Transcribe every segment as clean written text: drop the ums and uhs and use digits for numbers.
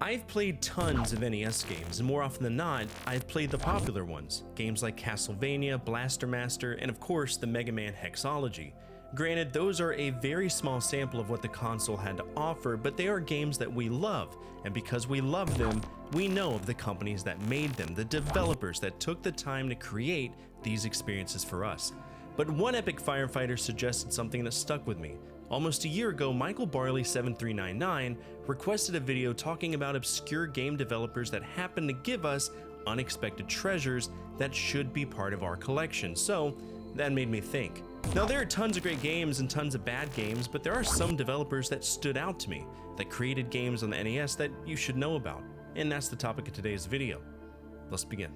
I've played tons of NES games, and more often than not, I've played the popular ones, games like Castlevania, Blaster Master, and of course the Mega Man Hexology. Granted, those are a very small sample of what the console had to offer, but they are games that we love, and because we love them, we know of the companies that made them, the developers that took the time to create these experiences for us. But one epic firefighter suggested something that stuck with me. Almost a year ago, Michael Barley7399 requested a video talking about obscure game developers that happen to give us unexpected treasures that should be part of our collection, so that made me think. Now, there are tons of great games and tons of bad games, but there are some developers that stood out to me, that created games on the NES that you should know about, and that's the topic of today's video. Let's begin.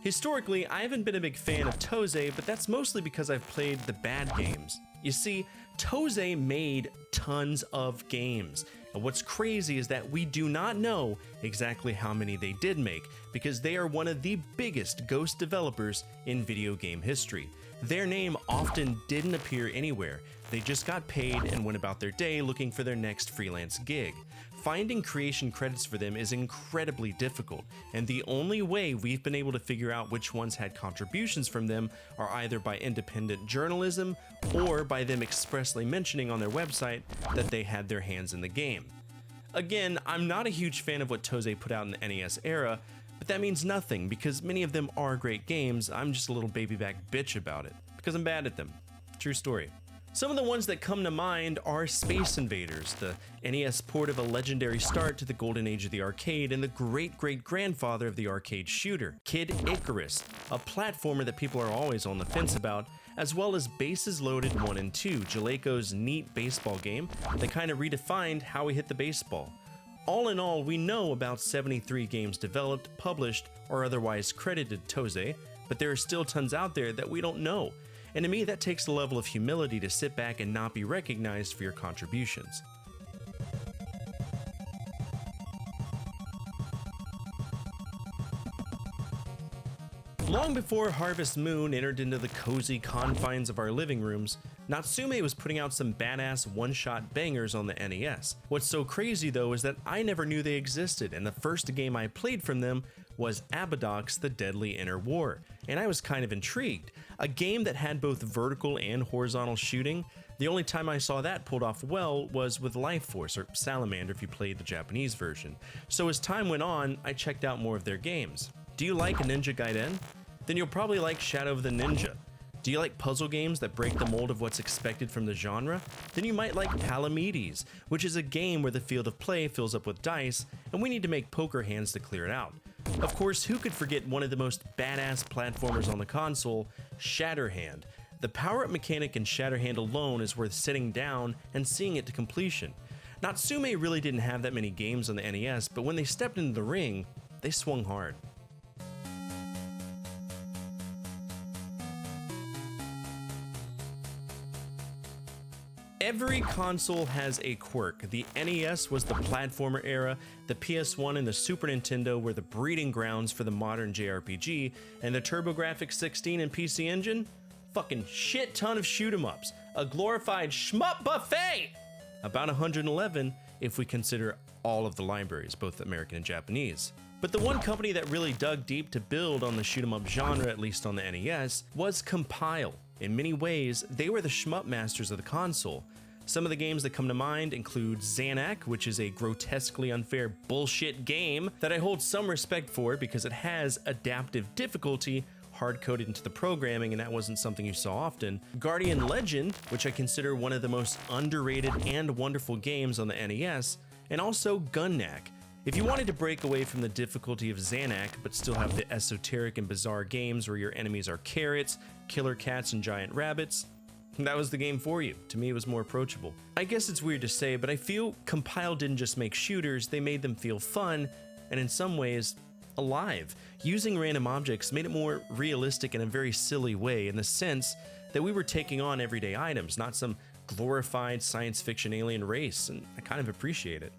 Historically, I haven't been a big fan of Toze, but that's mostly because I've played the bad games. You see, Toze made tons of games, and what's crazy is that we do not know exactly how many they did make, because they are one of the biggest ghost developers in video game history. Their name often didn't appear anywhere. They just got paid and went about their day looking for their next freelance gig. Finding creation credits for them is incredibly difficult, and the only way we've been able to figure out which ones had contributions from them are either by independent journalism or by them expressly mentioning on their website that they had their hands in the game. Again, I'm not a huge fan of what Toze put out in the NES era, but that means nothing because many of them are great games. I'm just a little baby-back bitch about it because I'm bad at them. True story. Some of the ones that come to mind are Space Invaders, the NES port of a legendary start to the golden age of the arcade and the great-great-grandfather of the arcade shooter, Kid Icarus, a platformer that people are always on the fence about, as well as Bases Loaded 1 and 2, Jaleco's neat baseball game that kind of redefined how we hit the baseball. All in all, we know about 73 games developed, published, or otherwise credited Toze, but there are still tons out there that we don't know. And to me, that takes a level of humility to sit back and not be recognized for your contributions. Long before Harvest Moon entered into the cozy confines of our living rooms, Natsume was putting out some badass one-shot bangers on the NES. What's so crazy though is that I never knew they existed, and the first game I played from them was Abadox: The Deadly Inner War, and I was kind of intrigued. A game that had both vertical and horizontal shooting. The only time I saw that pulled off well was with Life Force, or Salamander if you played the Japanese version. So as time went on, I checked out more of their games. Do you like Ninja Gaiden? Then you'll probably like Shadow of the Ninja. Do you like puzzle games that break the mold of what's expected from the genre? Then you might like Palamedes, which is a game where the field of play fills up with dice, and we need to make poker hands to clear it out. Of course, who could forget one of the most badass platformers on the console, Shatterhand? The power-up mechanic in Shatterhand alone is worth sitting down and seeing it to completion. Natsume really didn't have that many games on the NES, but when they stepped into the ring, they swung hard. Every console has a quirk. The NES was the platformer era, the PS1 and the Super Nintendo were the breeding grounds for the modern JRPG, and the TurboGrafx-16 and PC Engine? Fucking shit ton of shoot-em-ups. A glorified shmup buffet! About 111 if we consider all of the libraries, both American and Japanese. But the one company that really dug deep to build on the shoot-em-up genre, at least on the NES, was Compile. In many ways, they were the shmup masters of the console. Some of the games that come to mind include Xanac, which is a grotesquely unfair bullshit game that I hold some respect for because it has adaptive difficulty hard-coded into the programming, and that wasn't something you saw often. Guardian Legend, which I consider one of the most underrated and wonderful games on the NES, and also Gunnak. If you wanted to break away from the difficulty of Xanac, but still have the esoteric and bizarre games where your enemies are carrots, killer cats, and giant rabbits, that was the game for you. To me, it was more approachable. I guess it's weird to say, but I feel Compile didn't just make shooters, they made them feel fun, and in some ways, alive. Using random objects made it more realistic in a very silly way, in the sense that we were taking on everyday items, not some glorified science fiction alien race, and I kind of appreciate it.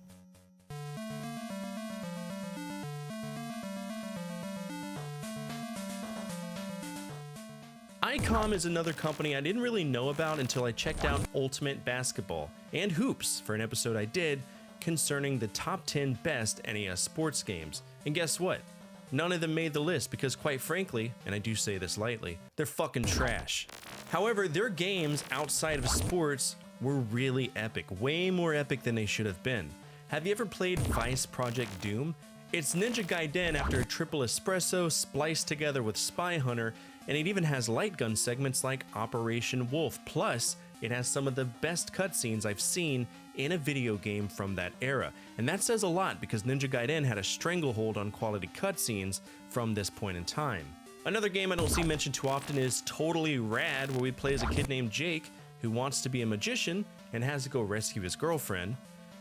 I ICOM is another company I didn't really know about until I checked out Ultimate Basketball and Hoops for an episode I did concerning the top 10 best NES sports games. And guess what? None of them made the list because, quite frankly, and I do say this lightly, they're fucking trash. However, their games outside of sports were really epic, way more epic than they should have been. Have you ever played Vice Project Doom? It's Ninja Gaiden after a triple espresso spliced together with Spy Hunter, and it even has light gun segments like Operation Wolf. Plus, it has some of the best cutscenes I've seen in a video game from that era. And that says a lot because Ninja Gaiden had a stranglehold on quality cutscenes from this point in time. Another game I don't see mentioned too often is Totally Rad, where we play as a kid named Jake who wants to be a magician and has to go rescue his girlfriend.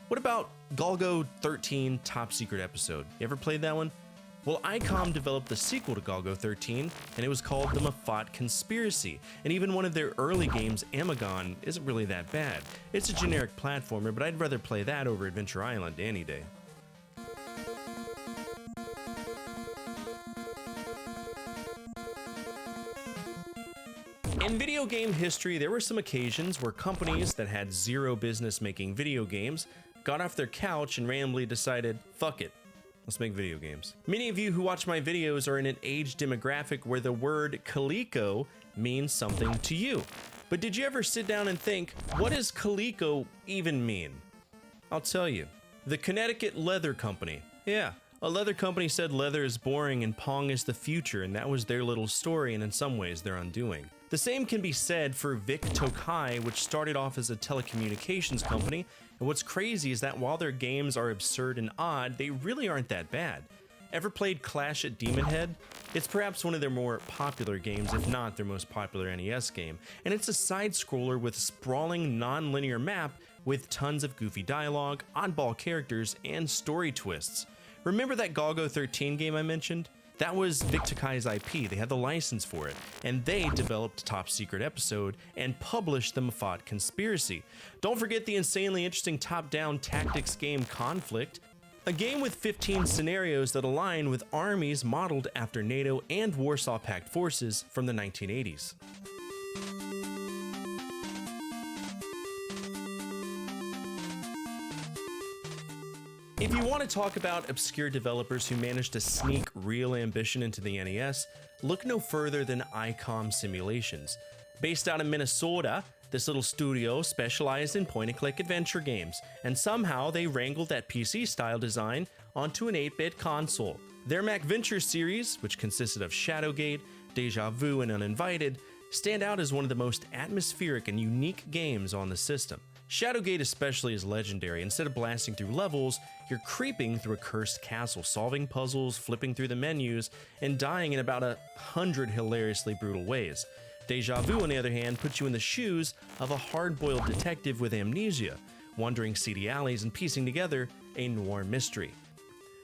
What about Golgo 13 Top Secret Episode? You ever played that one? Well, ICOM developed the sequel to Golgo 13, and it was called The Mafat Conspiracy. And even one of their early games, Amagon, isn't really that bad. It's a generic platformer, but I'd rather play that over Adventure Island any day. In video game history, there were some occasions where companies that had zero business making video games got off their couch and randomly decided, fuck it, let's make video games. Many of you who watch my videos are in an age demographic where the word Coleco means something to you. But did you ever sit down and think, what does Coleco even mean? I'll tell you. The Connecticut Leather Company. Yeah, a leather company said leather is boring and Pong is the future, and that was their little story, and in some ways their undoing. The same can be said for Vic Tokai, which started off as a telecommunications company, and what's crazy is that while their games are absurd and odd, they really aren't that bad. Ever played Clash at Demon Head? It's perhaps one of their more popular games, if not their most popular NES game, and it's a side-scroller with a sprawling, non-linear map with tons of goofy dialogue, oddball characters, and story twists. Remember that Golgo 13 game I mentioned? That was Vic Tokai's IP, they had the license for it, and they developed Top Secret Episode and published the Mafat Conspiracy. Don't forget the insanely interesting top-down tactics game Conflict, a game with 15 scenarios that align with armies modeled after NATO and Warsaw Pact forces from the 1980s. If you want to talk about obscure developers who managed to sneak real ambition into the NES, look no further than ICOM Simulations. Based out of Minnesota, this little studio specialized in point-and-click adventure games, and somehow they wrangled that PC-style design onto an 8-bit console. Their MacVenture series, which consisted of Shadowgate, Deja Vu, and Uninvited, stand out as one of the most atmospheric and unique games on the system. Shadowgate especially is legendary. Instead of blasting through levels, you're creeping through a cursed castle, solving puzzles, flipping through the menus, and dying in about 100 hilariously brutal ways. Deja Vu, on the other hand, puts you in the shoes of a hard-boiled detective with amnesia, wandering seedy alleys and piecing together a noir mystery.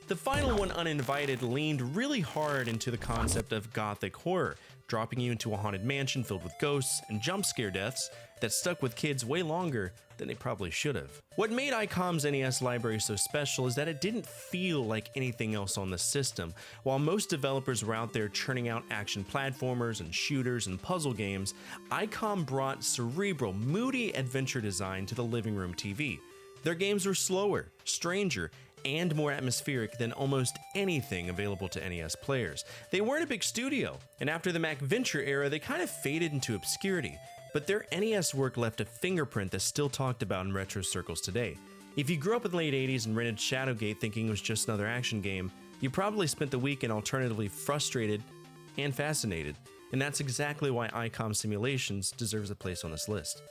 The final one, Uninvited, leaned really hard into the concept of gothic horror, dropping you into a haunted mansion filled with ghosts and jump scare deaths that stuck with kids way longer than they probably should have. What made ICOM's NES library so special is that it didn't feel like anything else on the system. While most developers were out there churning out action platformers and shooters and puzzle games, ICOM brought cerebral, moody adventure design to the living room TV. Their games were slower, stranger, and more atmospheric than almost anything available to NES players. They weren't a big studio, and after the MacVenture era, they kind of faded into obscurity, but their NES work left a fingerprint that's still talked about in retro circles today. If you grew up in the late 80s and rented Shadowgate thinking it was just another action game, you probably spent the weekend alternatively frustrated and fascinated, and that's exactly why ICOM Simulations deserves a place on this list.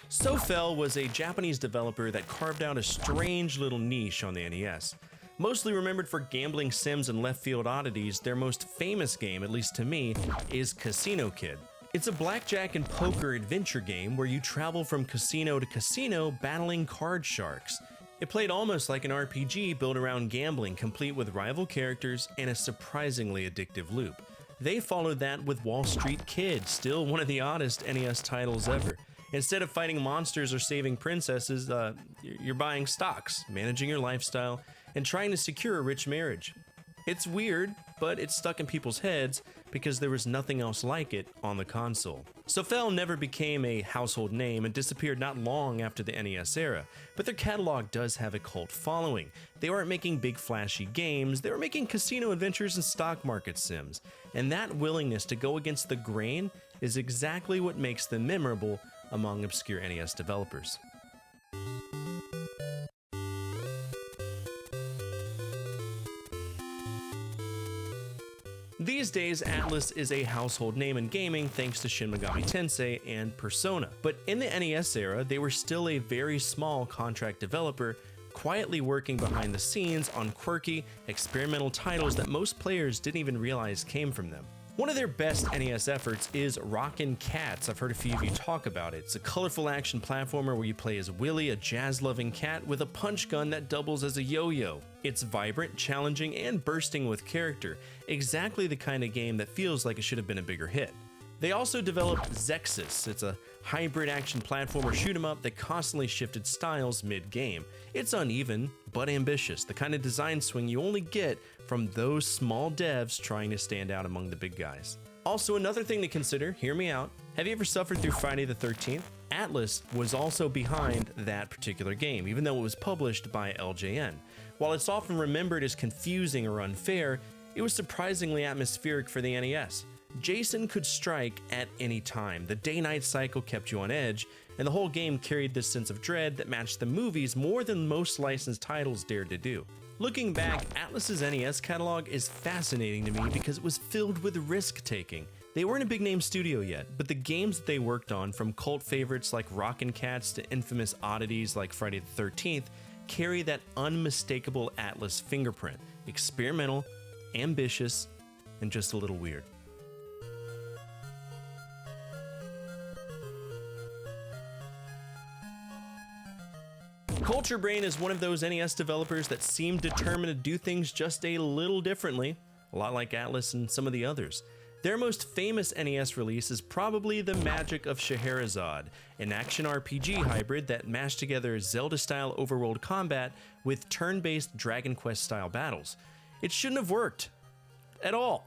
SoFel was a Japanese developer that carved out a strange little niche on the NES. Mostly remembered for gambling sims and left-field oddities, their most famous game, at least to me, is Casino Kid. It's a blackjack and poker adventure game where you travel from casino to casino battling card sharks. It played almost like an RPG built around gambling, complete with rival characters and a surprisingly addictive loop. They followed that with Wall Street Kid, still one of the oddest NES titles ever. Instead of fighting monsters or saving princesses, you're buying stocks, managing your lifestyle, and trying to secure a rich marriage. It's weird, but it's stuck in people's heads because there was nothing else like it on the console. Fortefyre never became a household name and disappeared not long after the NES era, but their catalog does have a cult following. They weren't making big flashy games, they were making casino adventures and stock market sims, and that willingness to go against the grain is exactly what makes them memorable among obscure NES developers. These days, Atlus is a household name in gaming thanks to Shin Megami Tensei and Persona, but in the NES era, they were still a very small contract developer, quietly working behind the scenes on quirky, experimental titles that most players didn't even realize came from them. One of their best NES efforts is Rockin' Cats. I've heard a few of you talk about it. It's a colorful action platformer where you play as Willy, a jazz-loving cat with a punch gun that doubles as a yo-yo. It's vibrant, challenging, and bursting with character, exactly the kind of game that feels like it should have been a bigger hit. They also developed Zexus. It's a hybrid action platformer shoot-'em-up that constantly shifted styles mid-game. It's uneven, but ambitious, the kind of design swing you only get from those small devs trying to stand out among the big guys. Also, another thing to consider, hear me out, have you ever suffered through Friday the 13th? Atlus was also behind that particular game, even though it was published by LJN. While it's often remembered as confusing or unfair, it was surprisingly atmospheric for the NES. Jason could strike at any time, the day-night cycle kept you on edge, and the whole game carried this sense of dread that matched the movies more than most licensed titles dared to do. Looking back, Atlus's NES catalog is fascinating to me because it was filled with risk-taking. They weren't a big-name studio yet, but the games that they worked on, from cult favorites like Rockin' Cats to infamous oddities like Friday the 13th, carry that unmistakable Atlus fingerprint: experimental, ambitious, and just a little weird. Culture Brain is one of those NES developers that seem determined to do things just a little differently, a lot like Atlus and some of the others. Their most famous NES release is probably The Magic of Scheherazade, an action RPG hybrid that mashed together Zelda-style overworld combat with turn-based Dragon Quest-style battles. It shouldn't have worked at all,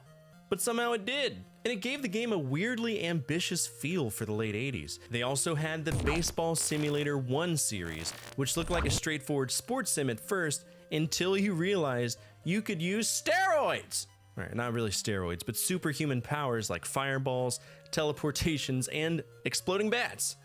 but somehow it did, and it gave the game a weirdly ambitious feel for the late 80s. They also had the Baseball Simulator 1 series, which looked like a straightforward sports sim at first, until you realized you could use steroids! Right, not really steroids, but superhuman powers like fireballs, teleportations, and exploding bats.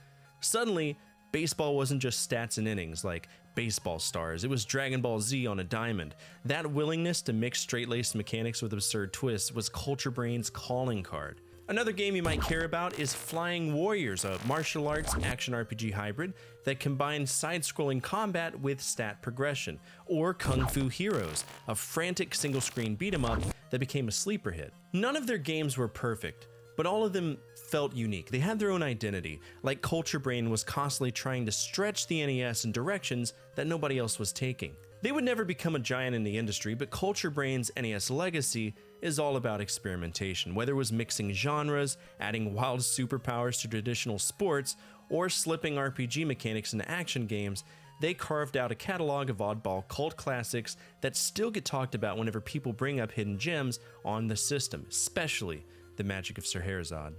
Suddenly, baseball wasn't just stats and innings like Baseball Stars, it was Dragon Ball Z on a diamond. That willingness to mix straight-laced mechanics with absurd twists was Culture Brain's calling card. Another game you might care about is Flying Warriors, a martial arts action RPG hybrid that combines side-scrolling combat with stat progression, or Kung Fu Heroes, a frantic single-screen beat-em-up that became a sleeper hit. None of their games were perfect, but all of them felt unique. They had their own identity, like Culture Brain was constantly trying to stretch the NES in directions that nobody else was taking. They would never become a giant in the industry, but Culture Brain's NES legacy is all about experimentation, whether it was mixing genres, adding wild superpowers to traditional sports, or slipping RPG mechanics into action games. They carved out a catalog of oddball cult classics that still get talked about whenever people bring up hidden gems on the system, especially The Magic of Scheherazade.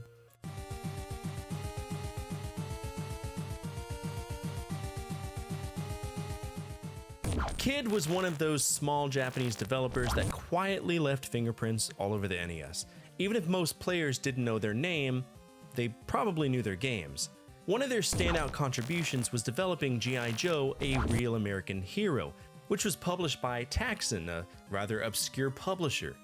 Kid was one of those small Japanese developers that quietly left fingerprints all over the NES. Even if most players didn't know their name, they probably knew their games. One of their standout contributions was developing G.I. Joe, A Real American Hero, which was published by Taxon, a rather obscure publisher.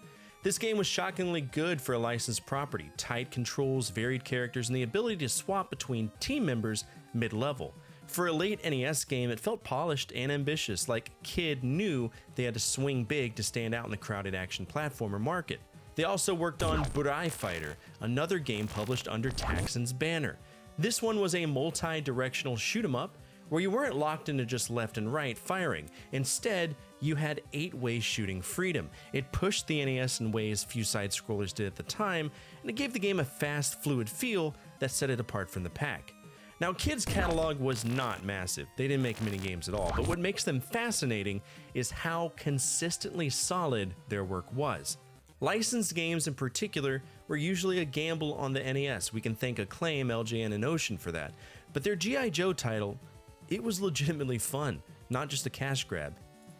This game was shockingly good for a licensed property: tight controls, varied characters, and the ability to swap between team members mid-level. For a late NES game, it felt polished and ambitious, like Kid knew they had to swing big to stand out in the crowded action platformer market. They also worked on Burai Fighter, another game published under Taxon's banner. This one was a multi-directional shoot-'em-up where you weren't locked into just left and right firing. Instead, you had 8-way shooting freedom. It pushed the NES in ways few side-scrollers did at the time, and it gave the game a fast, fluid feel that set it apart from the pack. Now, Kid's catalog was not massive. They didn't make many games at all, but what makes them fascinating is how consistently solid their work was. Licensed games in particular were usually a gamble on the NES. We can thank Acclaim, LJN, and Ocean for that. But their G.I. Joe title, it was legitimately fun, not just a cash grab.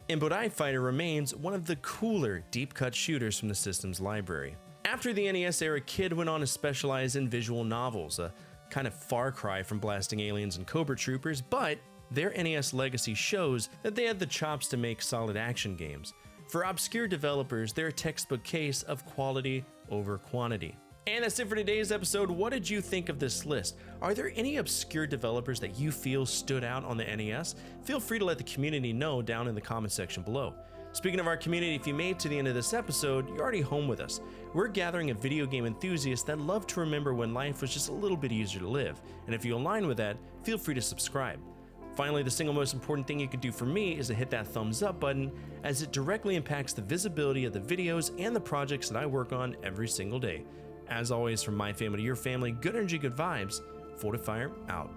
And Fortefyre remains one of the cooler deep-cut shooters from the system's library. After the NES era, Kid went on to specialize in visual novels, a kind of far cry from blasting aliens and Cobra Troopers, but their NES legacy shows that they had the chops to make solid action games. For obscure developers, they're a textbook case of quality over quantity. And that's it for today's episode. What did you think of this list? Are there any obscure developers that you feel stood out on the NES? Feel free to let the community know down in the comment section below. Speaking of our community, if you made it to the end of this episode, you're already home with us. We're gathering of video game enthusiasts that love to remember when life was just a little bit easier to live. And if you align with that, feel free to subscribe. Finally, the single most important thing you can do for me is to hit that thumbs up button, as it directly impacts the visibility of the videos and the projects that I work on every single day. As always, from my family to your family, good energy, good vibes. Fortefyre out.